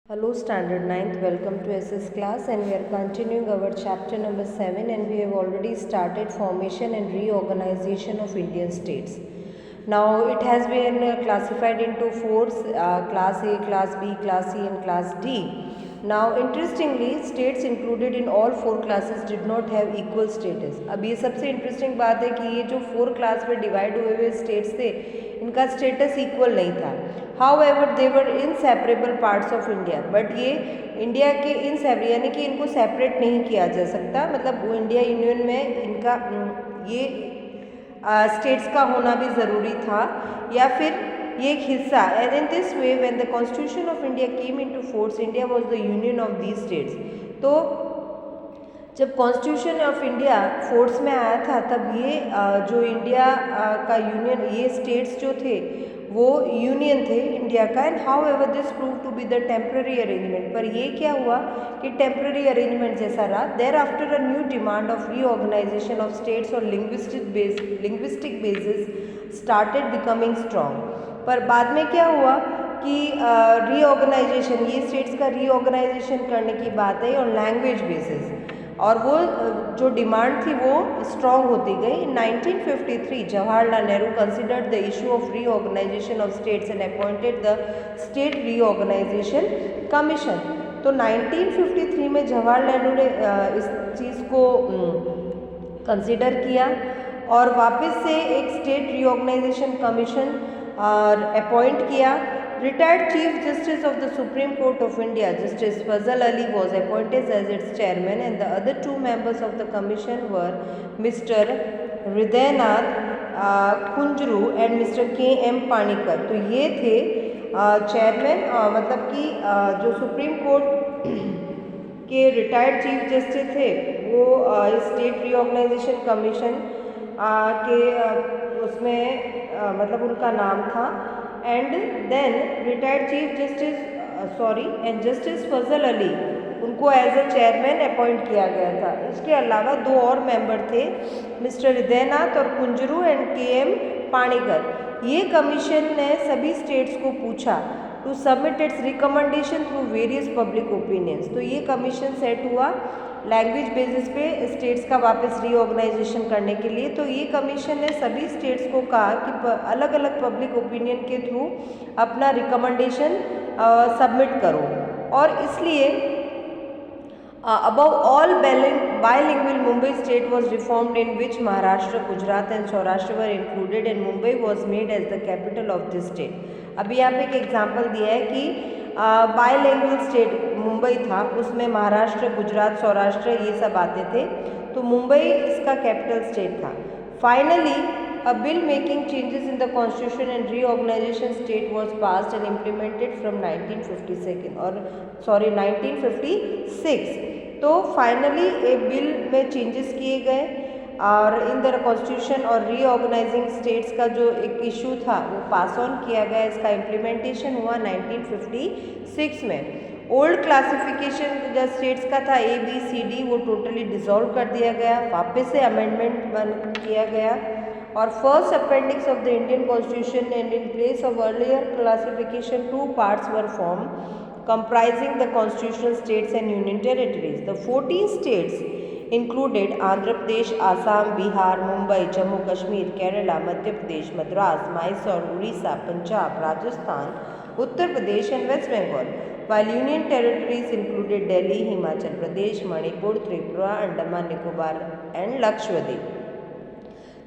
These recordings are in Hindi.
Hello Standard 9th, welcome to SS class, and we are continuing our chapter number 7, and we have already started formation and reorganization of Indian states. Now it has been classified into four, class A, class B, class C and class D. Now interestingly, states included in all four classes did not have equal status. अब ये सबसे इंटरेस्टिंग बात है कि ये जो फोर क्लास में डिवाइड हुए स्टेट्स थे, इनका स्टेटस इक्वल नहीं था. However, they were inseparable parts of India. But ये इंडिया के यानी कि इनको सेपरेट नहीं किया जा सकता. मतलब वो इंडिया यूनियन में इनका ये स्टेट्स का होना भी ज़रूरी था या फिर ये एक हिस्सा. And in this way when the constitution of India came into force, India was the union of these states. तो जब कॉन्स्टिट्यूशन ऑफ इंडिया फोर्स में आया था, तब ये जो इंडिया का यूनियन, ये स्टेट्स जो थे वो यूनियन थे इंडिया का. And however this prove to be the temporary arrangement. पर ये क्या हुआ कि टेम्प्रेरी अरेंजमेंट जैसा रहा. Thereafter a new demand of reorganisation of states और linguistic basis started becoming strong. पर बाद में क्या हुआ कि रीऑर्गेनाइजेशन, ये स्टेट्स का रीऑर्गेनाइजेशन करने की बात है और लैंग्वेज बेसिस, और वो जो डिमांड थी वो स्ट्रॉन्ग होती गई. In 1953 Jawaharlal Nehru considered the issue of reorganisation of states and appointed the state reorganisation commission. तो 1953 में जवाहरलाल नेहरू ने इस चीज़ को कंसिडर किया और वापस से एक स्टेट रीऑर्गेनाइजेशन कमीशन अपॉइंट किया. Retired Chief Justice of the Supreme Court of India, Justice Fazal Ali, was appointed as its chairman, and the other two members of the commission were Mr. Hridaynath Kunjru and Mr. K.M. Panikkar. तो ये थे चेयरमैन, मतलब कि जो सुप्रीम कोर्ट के रिटायर्ड चीफ जस्टिस थे वो स्टेट रीऑर्गेनाइजेशन कमीशन के उसमें मतलब उनका नाम था. And then retired chief justice and justice Fazal Ali, उनको एज अ चेयरमैन अपॉइंट किया गया था. इसके अलावा दो और मेंबर थे, मिस्टर हृदयनाथ और कुंजरू एंड के.एम. पाणिकर. ये कमीशन ने सभी स्टेट्स को पूछा to submit its recommendation through various public opinions. तो ये कमीशन सेट हुआ लैंग्वेज बेसिस पे स्टेट्स का वापस रीऑर्गेनाइजेशन करने के लिए. तो ये कमीशन ने सभी स्टेट्स को कहा कि अलग अलग पब्लिक ओपिनियन के थ्रू अपना रिकमेंडेशन सबमिट करो. और इसलिए above all bilingual Mumbai state was reformed, in which Maharashtra, Gujarat and Saurashtra were included, and Mumbai was made as the capital of this state. अभी यहाँ पे एक एग्जांपल दिया है कि बाईलिंगुअल स्टेट मुंबई था, उसमें महाराष्ट्र, गुजरात, सौराष्ट्र ये सब आते थे. तो मुंबई इसका कैपिटल स्टेट था. Finally a bill making changes in the constitution and reorganization state was passed and implemented from 1956. तो फाइनली एक बिल में चेंजेस किए गए और इन द कॉन्स्टिट्यूशन और रीऑर्गेनाइजिंग स्टेट्स का जो एक इशू था वो पास ऑन किया गया. इसका इम्प्लीमेंटेशन हुआ 1956 में. ओल्ड क्लासिफिकेशन जो स्टेट्स का था ABCD, वो टोटली डिसॉल्व कर दिया गया, वापस से अमेंडमेंट किया गया. और first appendix of the Indian constitution and in place of earlier classification two parts were form comprising the constitutional states and union territories. The 14 states included Andhra Pradesh, Assam, Bihar, Mumbai, Jammu Kashmir, Kerala, Madhya Pradesh, Madras, Mysore, Orissa, Punjab, Rajasthan, Uttar Pradesh and West Bengal, while union territories included Delhi, Himachal Pradesh, Manipur, Tripura, Andaman Nicobar and Lakshadweep.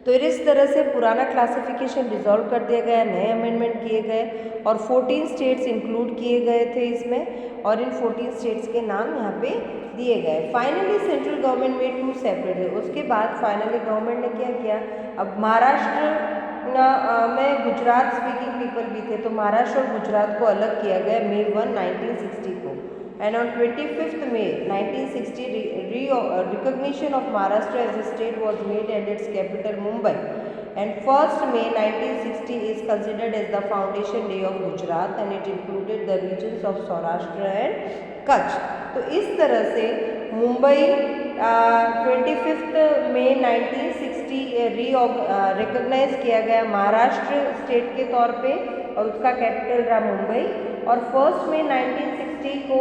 तो इस तरह से पुराना क्लासिफिकेशन डिसॉल्व कर दिया गया, नए अमेंडमेंट किए गए और 14 स्टेट्स इंक्लूड किए गए थे इसमें, और इन 14 स्टेट्स के नाम यहाँ पे दिए गए. फाइनली सेंट्रल गवर्नमेंट में टू सेपरेट है. उसके बाद फाइनली गवर्नमेंट ने क्या किया, अब महाराष्ट्र में गुजरात स्पीकिंग पीपल भी थे, तो महाराष्ट्र और गुजरात को अलग किया गया May 1, 1960 को. And on 25th May 1960, recognition of Maharashtra as a state was made and its capital Mumbai. And 1st May 1960 is considered as the foundation day of Gujarat, and it included the regions of Saurashtra and Kutch. तो इस तरह से मुंबई 25 मई 1960 रिकॉग्नाइज किया गया महाराष्ट्र स्टेट के तौर पे और उसका कैपिटल रहा मुंबई. और 1 मई 1960 डे को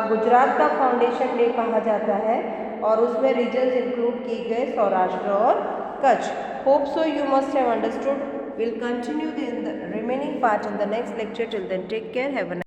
गुजरात का फाउंडेशन डे कहा जाता है और उसमें रीजन्स इंक्लूड किए गए सौराष्ट्र और Kutch. Hope so you must have understood. We'll continue the remaining part in the next lecture. Till then, take care. Have a nice